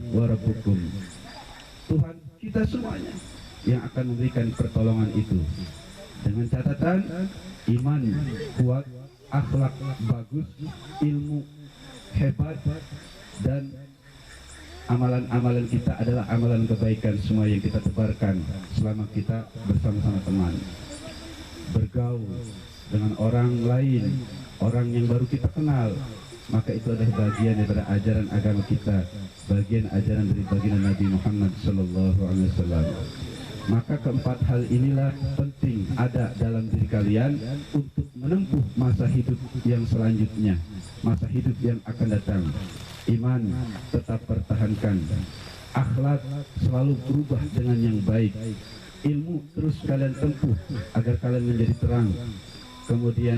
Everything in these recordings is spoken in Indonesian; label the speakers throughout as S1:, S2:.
S1: wa rabbukum. Tuhan kita semuanya yang akan memberikan pertolongan itu, dengan catatan iman kuat, akhlak bagus, ilmu hebat, dan amalan-amalan kita adalah amalan kebaikan semua yang kita tebarkan selama kita bersama-sama teman, bergaul dengan orang lain, orang yang baru kita kenal, maka itu adalah bagian daripada ajaran agama kita, bagian ajaran dari baginda Nabi Muhammad SAW. Maka keempat hal inilah penting ada dalam diri kalian untuk menempuh masa hidup yang selanjutnya, masa hidup yang akan datang. Iman tetap pertahankan, akhlak selalu berubah dengan yang baik, ilmu terus kalian tempuh agar kalian menjadi terang. Kemudian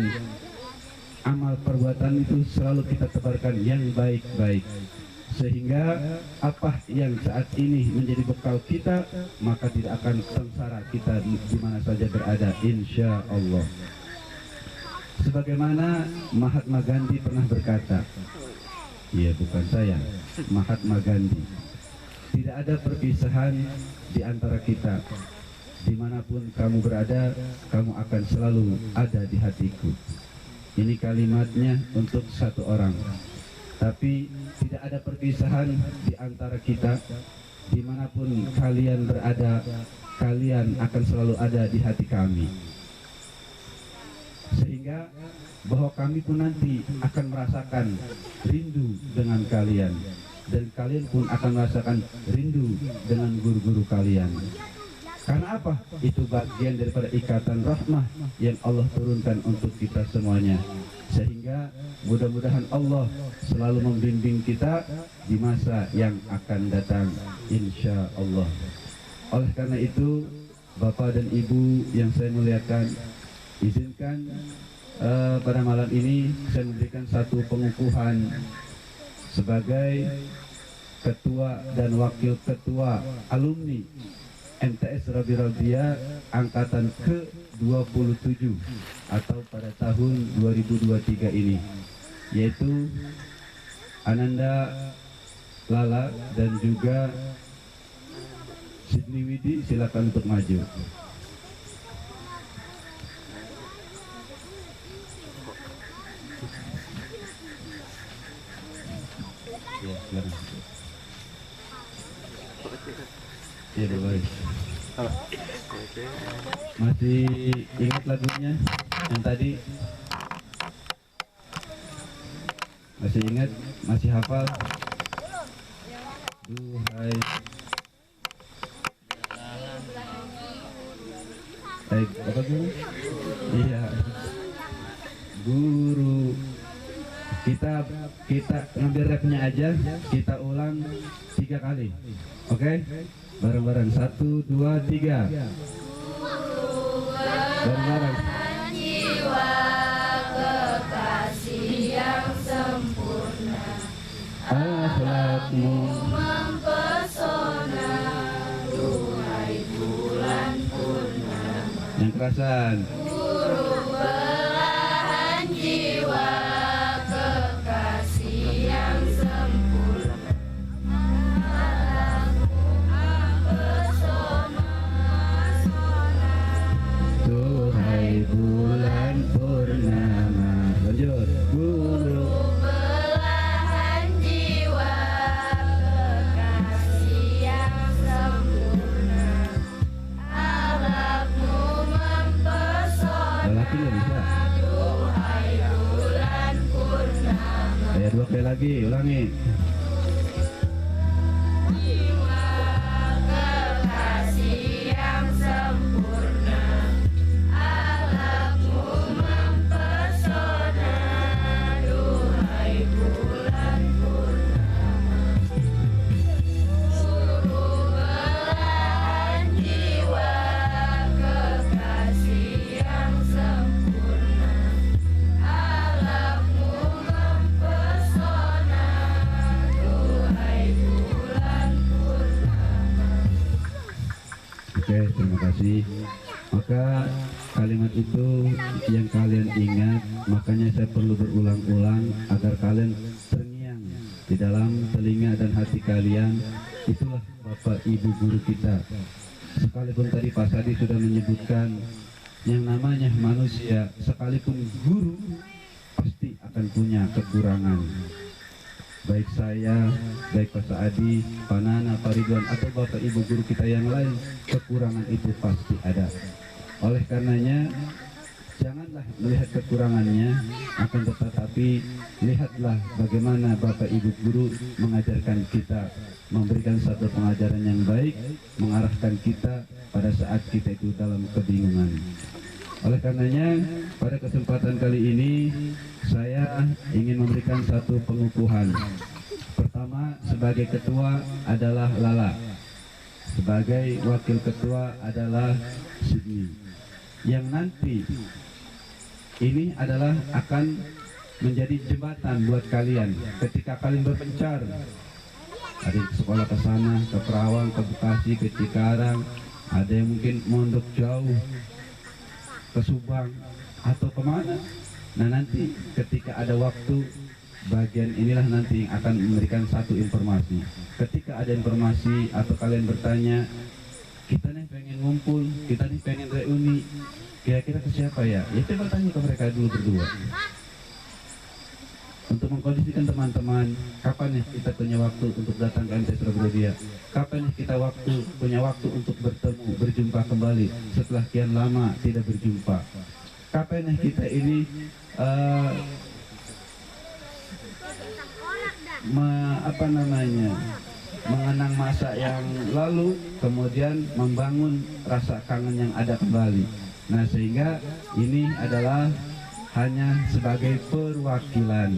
S1: amal perbuatan itu selalu kita tebarkan yang baik-baik, sehingga apa yang saat ini menjadi bekal kita maka tidak akan sengsara kita di mana saja berada, insya Allah. Sebagaimana Mahatma Gandhi pernah berkata, iya bukan saya, Mahatma Gandhi, tidak ada perpisahan di antara kita. Dimanapun kamu berada, kamu akan selalu ada di hatiku. Ini kalimatnya untuk satu orang. Tapi tidak ada perpisahan di antara kita. Dimanapun kalian berada, kalian akan selalu ada di hati kami. Sehingga bahwa kami pun nanti akan merasakan rindu dengan kalian, dan kalian pun akan merasakan rindu dengan guru-guru kalian. Karena apa? Itu bagian daripada ikatan rahmah yang Allah turunkan untuk kita semuanya. Sehingga mudah-mudahan Allah selalu membimbing kita di masa yang akan datang, insya Allah. Oleh karena itu, Bapak dan Ibu yang saya muliakan, izinkan pada malam ini saya memberikan satu pengukuhan sebagai ketua dan wakil ketua alumni MTS Rabi Rabia angkatan ke-27 atau pada tahun 2023 ini, yaitu Ananda Lala dan juga Sidney Widi. Silakan untuk maju. Ya, ya, baik. Masih ingat lagunya yang tadi? Masih ingat? Masih hafal? Duhai. Baik, apa guru? Iya. Guru. Kita ngambil rapnya aja, kita ulang 3 kali. Oke? Bareng-bareng, 1, 2, 3. Bareng-bareng.
S2: Jiwa kekasih yang sempurna,
S1: akhlakmu
S2: mempesona, duhai bulan purnama.
S1: Yang kerasan.
S2: Guru belahan jiwa kekasih yang sempurna,
S1: Duhai bulan purnama. Lanjut. Guru
S2: belahan jiwa kekasih yang sempurna, akhlakmu mempesona.
S1: lelaki nggak bisa.
S2: Duhai bulan purnama.
S1: Ya, 2 kali lagi, ulangi.
S2: Jiwa kekasih yang sempurna, akhlakmu mempesona, duhai bulan purnama. Guru belahan jiwa kekasih yang sempurna, akhlakmu mempesona, duhai bulan purnama.
S1: Oke, terima kasih. Maka kalimat itu yang kalian ingat, makanya saya perlu berulang-ulang agar kalian terngiang di dalam telinga dan hati kalian Itulah Bapak Ibu guru kita. Sekalipun tadi Pak Sadi sudah menyebutkan yang namanya manusia, sekalipun guru pasti akan punya kekurangan. Baik saya, baik Pak Saadi, Pak Nana, Pak Ridwan, atau Bapak Ibu guru kita yang lain, kekurangan itu pasti ada. Oleh karenanya, janganlah melihat kekurangannya, akan tetapi lihatlah bagaimana Bapak Ibu guru mengajarkan kita, memberikan satu pengajaran yang baik, mengarahkan kita pada saat kita itu dalam kebingungan. Oleh karenanya, pada kesempatan kali ini saya ingin memberikan satu pengukuhan. Pertama, sebagai ketua adalah Lala, sebagai wakil ketua adalah Sydney, yang nanti ini adalah akan menjadi jembatan buat kalian ketika kalian berpencar. Ada yang sekolah ke sana, ke Perawang, ke Bekasi, ke Cikarang, ada yang mungkin mondok jauh ke Subang atau kemana. Nah, nanti ketika ada waktu, bagian inilah nanti yang akan memberikan satu informasi. Ketika ada informasi atau kalian bertanya, kita nih pengen ngumpul, kita nih pengen reuni, kira-kira ke siapa ya? Ya coba tanya ke mereka dulu berdua. Untuk mengkondisikan teman-teman, kapan nih kita punya waktu untuk datang ke MTS Rogodia? Kapan nih kita punya waktu untuk bertemu, berjumpa kembali setelah kian lama tidak berjumpa? Kapan nih kita ini mengenang masa yang lalu, kemudian membangun rasa kangen yang ada kembali. Nah, sehingga ini adalah hanya sebagai perwakilan,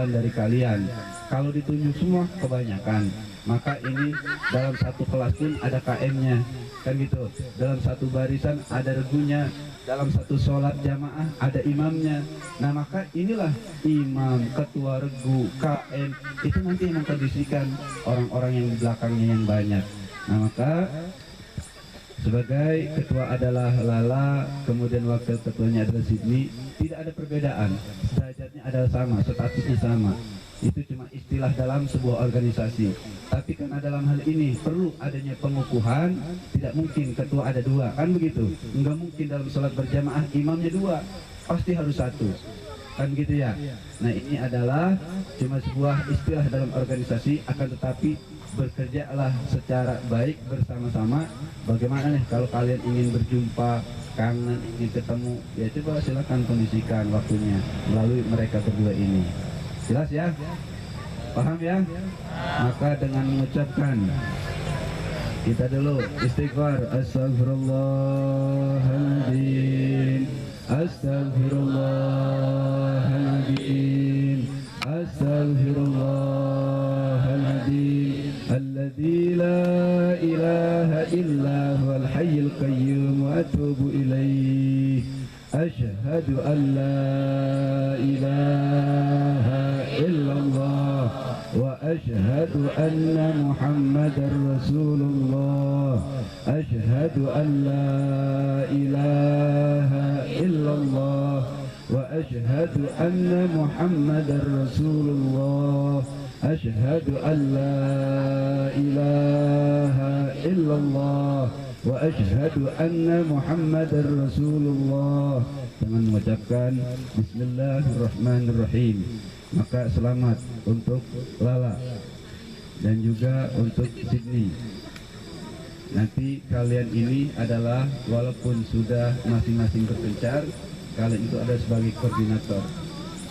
S1: dari kalian. Kalau ditunjuk semua kebanyakan, maka ini dalam satu kelas pun ada KM-nya, kan gitu. Dalam satu barisan ada regunya, dalam satu sholat jamaah ada imamnya. Nah, maka inilah imam, ketua regu, KM, itu nanti yang mengkondisikan orang-orang yang di belakangnya yang banyak. Nah, maka sebagai ketua adalah Lala, kemudian wakil ketuanya adalah Sydney. Tidak ada perbedaan, derajatnya adalah sama, statusnya sama. Itu cuma istilah dalam sebuah organisasi. Tapi karena dalam hal ini perlu adanya pengukuhan, tidak mungkin ketua ada dua, kan begitu? Enggak mungkin dalam sholat berjamaah imamnya dua, pasti harus satu, kan gitu ya. Nah, ini adalah cuma sebuah istilah dalam organisasi, akan tetapi bekerjalah secara baik bersama-sama. Bagaimana nih kalau kalian ingin berjumpa, kangen, ingin ketemu, ya coba silakan kondisikan waktunya melalui mereka berdua ini. Jelas ya? Paham ya? Maka dengan mengucapkan, kita dulu istighfar, astagfirullahaladzim, astagfirullahaladzim, astagfirullahaladzim, alladzi la ilaha illa huwal hayyul qayyum wa atubu ilaih. Asyhadu an la ilaha illallah wa asyhadu anna Muhammadar Rasulullah. Asyhadu an la ilaha illallah wa asyhadu anna Muhammadar Rasulullah. Asyhadu an la ilaha illallah wa asyhadu anna Muhammadar Rasulullah. Dengan mengucapkan Bismillahirrahmanirrahim, maka selamat untuk Lala dan juga untuk Sydney. Nanti kalian ini adalah, walaupun sudah masing-masing berpencar, kalian itu ada sebagai koordinator.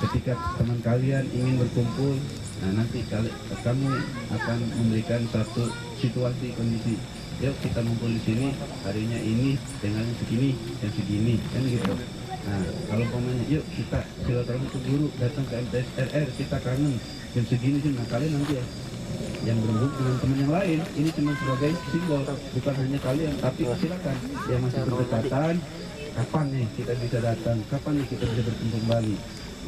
S1: Ketika teman kalian ingin berkumpul, nah nanti kamu akan memberikan satu situasi kondisi. Yuk kita ngumpul di sini, harinya ini dengan segini dan segini, kan gitu. Nah, kalau umpamanya yuk kita silaturahmi ke guru, datang ke MTS RR, kita kangen jam segini sih. Nah, kalian nanti ya yang berembuk dengan teman yang lain, ini cuma sebagai simbol, bukan hanya kalian, tapi silakan yang masih berdekatan, kapan nih kita bisa datang, kapan nih kita bisa bertemu kembali.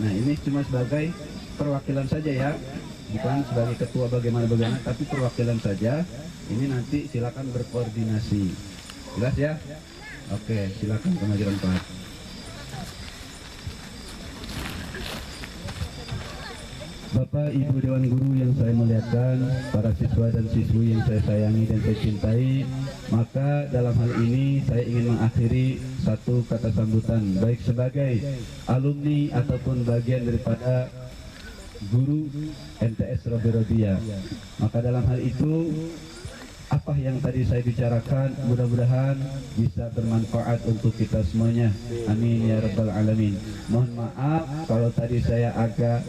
S1: Nah, ini cuma sebagai perwakilan saja ya, bukan sebagai ketua bagaimana, tapi perwakilan saja. Ini nanti silakan berkoordinasi. Jelas ya? Oke, silakan kemajuan Pak. Bapak, Ibu Dewan Guru yang saya muliakan, para siswa dan siswi yang saya sayangi dan saya cintai, maka dalam hal ini saya ingin mengakhiri satu kata sambutan, baik sebagai alumni ataupun bagian daripada guru MTS Robi Robia. Maka dalam hal itu, apa yang tadi saya bicarakan mudah-mudahan bisa bermanfaat untuk kita semuanya. Amin ya rabbal alamin. Mohon maaf kalau tadi saya agak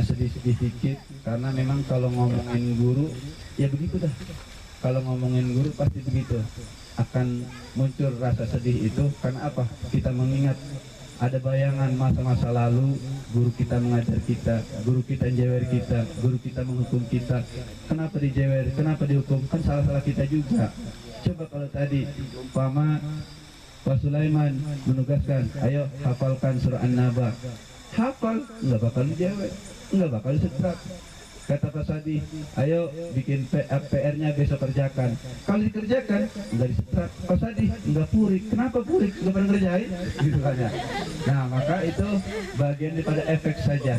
S1: sedih-sedih dikit, karena memang kalau ngomongin guru ya begitu dah. Kalau ngomongin guru pasti begitu, akan muncul rasa sedih itu. Karena apa? Kita mengingat ada bayangan masa-masa lalu, guru kita mengajar kita, guru kita jewer kita, guru kita menghukum kita. Kenapa dijewer? Kenapa dihukum? Kan salah-salah kita juga. Coba kalau tadi umpama Pak Sulaiman menugaskan, ayo hafalkan surah An-Naba. Hafal, nggak bakal dijewer, nggak bakal disetrap. Kata Pak Sadi, ayo bikin PR-nya besok kerjakan. Kalau dikerjakan, nggak disetrap. Pak Sadi, nggak purik. Kenapa purik? Nggak pernah ngerjain? Gitu kan ya. Nah, maka itu bagian daripada efek saja.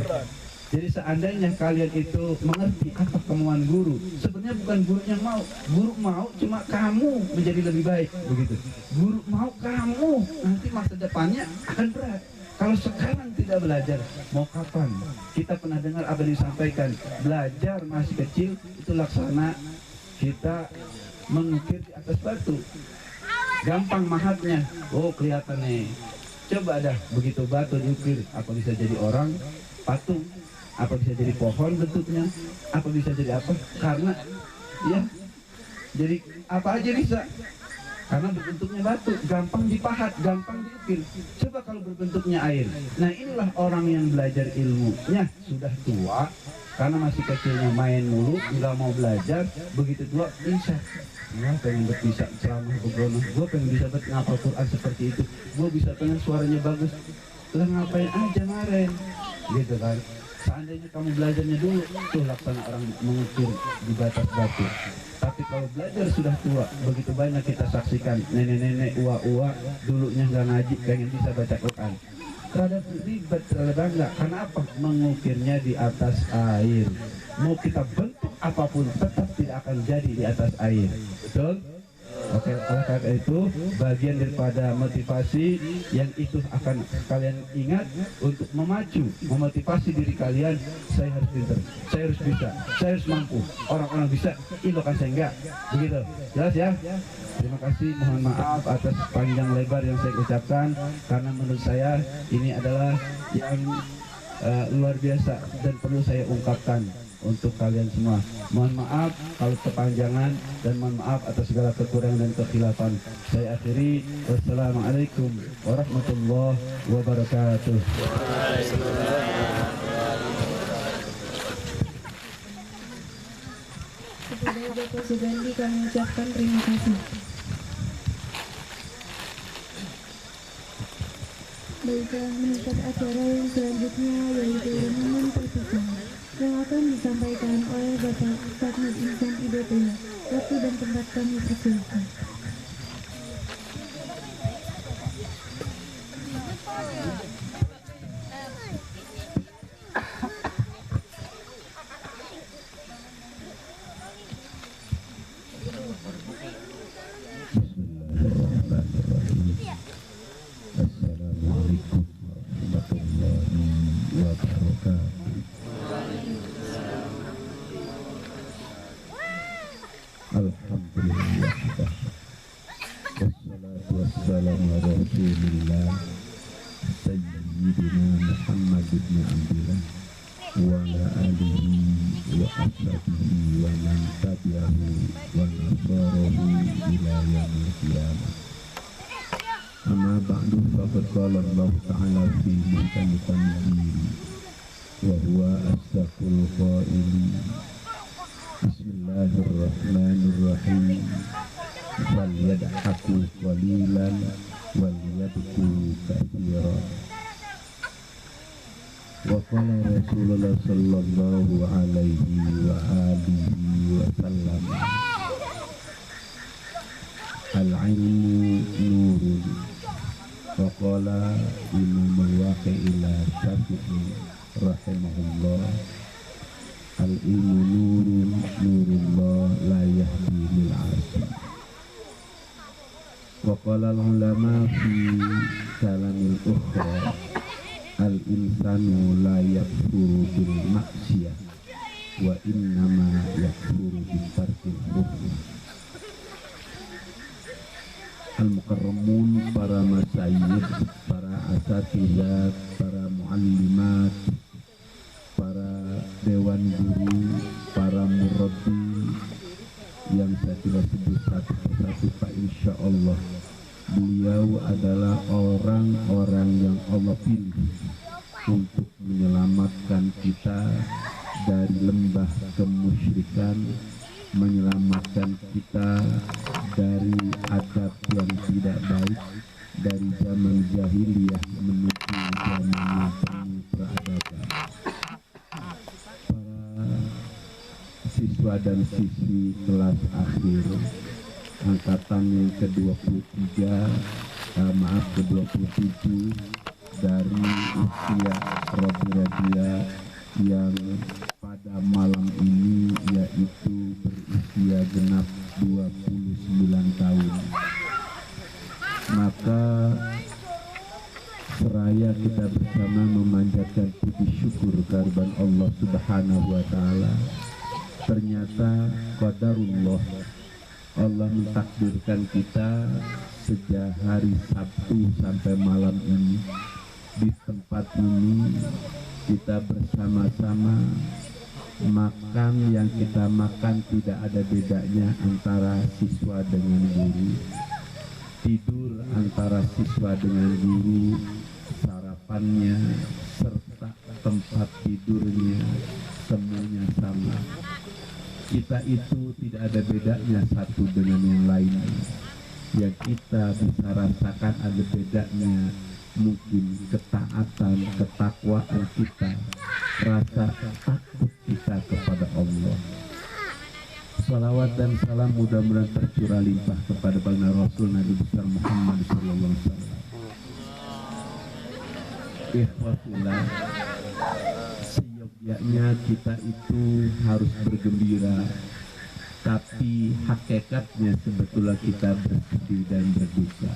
S1: Jadi seandainya kalian itu mengerti apa kemauan guru, sebenarnya bukan guru yang mau. Guru mau cuma kamu menjadi lebih baik, begitu. Guru mau kamu, nanti masa depannya akan berat. Kalau sekarang tidak belajar, mau kapan? Kita pernah dengar apa yang disampaikan, belajar masih kecil itu laksana kita mengukir di atas batu. Gampang mahatnya, oh kelihatan nih. Coba dah begitu batu diukir, apa bisa jadi orang, patung, apa bisa jadi pohon bentuknya, apa bisa jadi apa? Karena ya, jadi apa aja bisa. Karena berbentuknya batu, gampang dipahat, gampang diukir. Coba kalau berbentuknya air. Nah inilah orang yang belajar ilmunya sudah tua, karena masih kecilnya main mulu, nggak mau belajar. Begitu tua bisa. Gue pengen bisa ceramah begono, gue pengen bisa ngapal Quran seperti itu, gue bisa pengen suaranya bagus. Lah ngapain aja kemarin, gitu kan? Seandainya kamu belajarnya dulu, tuh laksana orang mengukir di batas batu. Tapi kalau belajar sudah tua, begitu banyak kita saksikan nenek-nenek, uwa-uwa dulunya nggak ngaji, pengen bisa baca Quran. Terhadap ribet, terhadap bangga. Karena apa? Mengukirnya di atas air. Mau kita bentuk apapun, tetap tidak akan jadi di atas air. Betul? Oke, oleh karena itu bagian daripada motivasi yang itu akan kalian ingat untuk memacu, memotivasi diri kalian. Saya harus pintar, saya harus bisa, saya harus mampu. Orang-orang bisa, ini kan saya enggak. Begitu, jelas ya? Terima kasih, mohon maaf atas panjang lebar yang saya ucapkan, karena menurut saya ini adalah yang luar biasa dan perlu saya ungkapkan untuk kalian semua. Mohon maaf kalau kepanjangan dan mohon maaf atas segala kekurangan dan kekhilafan. Saya akhiri, wassalamualaikum warahmatullahi wabarakatuh.
S3: Kepada Bapak Sugandi kami ucapkan terima kasih. Baiklah, menutup acara yang selanjutnya yaitu renungan perpisahan yang akan disampaikan oleh Bapak Ustadz Nur Ihsan Hidayatullah. Waktu dan tempat kami persilakan.
S1: Assalamualaikum warahmatullahi wabarakatuh. Alhamdulillah, wassalatu wassalamu ala rasulillah sayyidina Muhammad ibn Abdillah wa ala alihi wa ashabihi wa man tabi'ahu wa nasarahu ila yaumil qiyamah. Amma ba'du, faqad qala Allah ta'ala fi muhkami tanzil wa huwa asdaqul qailin. Bismillahirrahmanirrahim. Walyadhaku qalilan walyabku katsiran. Wa qala Rasulullah sallallahu alaihi wa alihi wa sallam, al-ilmu nurun. Wa qala Imam al-Waqi'ila Syafi'i, rahimahullah, al-ilmu nurun nurullah la yahdi lil 'asi. Wa qala al-ulama fi kalamil ukhra, al-insanu la yakfuru bil maksiyah wa innama yakfuru bil tarkil hukm. Al-mukarramun, para masyayikh, para asatidz, para muallimat, para dewan guru, para murabbi yang saya tidak sebut satu persatu, Pak, insya Allah beliau adalah orang-orang yang Allah pilih untuk menyelamatkan kita dari lembah kemusyrikan, menyelamatkan kita dari adab yang tidak baik, dari zaman jahiliyah menuju zaman yang penuh peradaban. Para siswa dan siswi kelas akhir angkatan yang ke-23, ke-27 dari usia Rabi-Rabia yang pada malam ini yaitu berusia genap 29 tahun. Maka seraya kita bersama memanjatkan puji syukur kehadirat Allah Subhanahu wa taala, ternyata qadarullah, Allah mentakdirkan kita sejak hari Sabtu sampai malam ini di tempat ini kita bersama-sama makan. Yang kita makan tidak ada bedanya antara siswa dengan guru, tidur antara siswa dengan guru, sarapannya serta tempat tidurnya semuanya sama. Kita itu tidak ada bedanya satu dengan yang lainnya. Yang kita bisa rasakan ada bedanya mungkin ketaatan, ketakwaan kita, rasa takut kita kepada Allah. Salawat dan salam mudah-mudahan tercurah limpah kepada baginda Rasul Nabi besar Muhammad sallallahu alaihi wasallam. Ikhwatullah, seyogyanya kita itu harus bergembira, tapi hakikatnya sebetulnya kita bersedih dan berduka.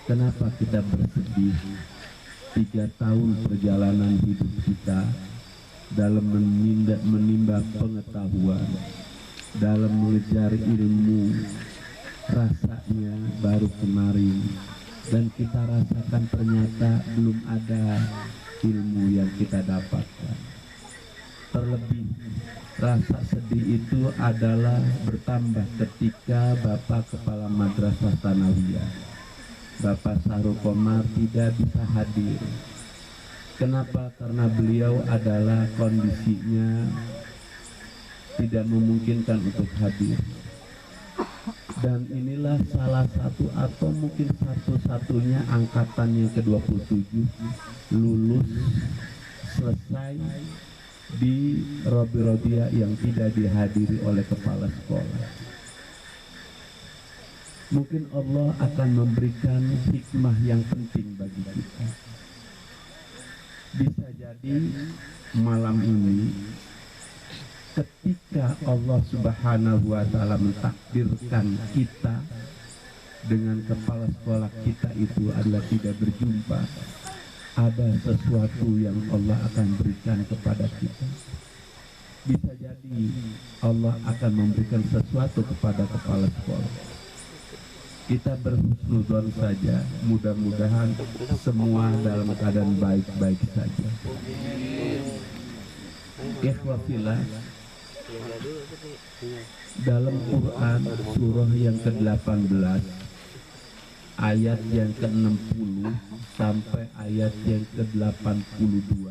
S1: Kenapa kita bersedih? 3 tahun perjalanan hidup kita dalam menimba pengetahuan, dalam mengejar ilmu, rasanya baru kemarin, dan kita rasakan ternyata belum ada ilmu yang kita dapatkan. Terlebih rasa sedih itu adalah bertambah ketika Bapak Kepala Madrasah Tsanawiyah, Bapak Sahrul Qomar, tidak bisa hadir. Kenapa? Karena beliau adalah kondisinya tidak memungkinkan untuk hadir. Dan inilah salah satu atau mungkin satu-satunya angkatan yang ke-27 lulus selesai di Rabi-Rabiah yang tidak dihadiri oleh kepala sekolah. Mungkin Allah akan memberikan hikmah yang penting bagi kita. Bisa jadi malam ini ketika Allah Subhanahu wa taala mentakdirkan kita dengan kepala sekolah kita itu adalah tidak berjumpa, ada sesuatu yang Allah akan berikan kepada kita. Bisa jadi Allah akan memberikan sesuatu kepada kepala sekolah. Kita berhusnudzon saja, mudah-mudahan semua dalam keadaan baik-baik saja. Ikhwafillah, dalam Quran surah yang ke-18 ayat yang ke-60 sampai ayat yang ke-82.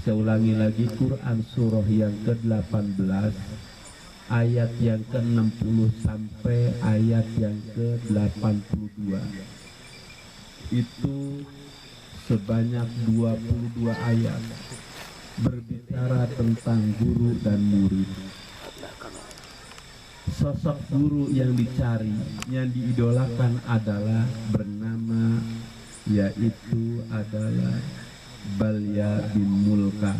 S1: Saya ulangi lagi, Quran surah yang ke-18 ayat yang ke-60 sampai ayat yang ke-82. Itu sebanyak 22 ayat berbicara tentang guru dan murid. Sosok guru yang dicari, yang diidolakan adalah bernama, yaitu adalah
S4: Balya bin Mulkan.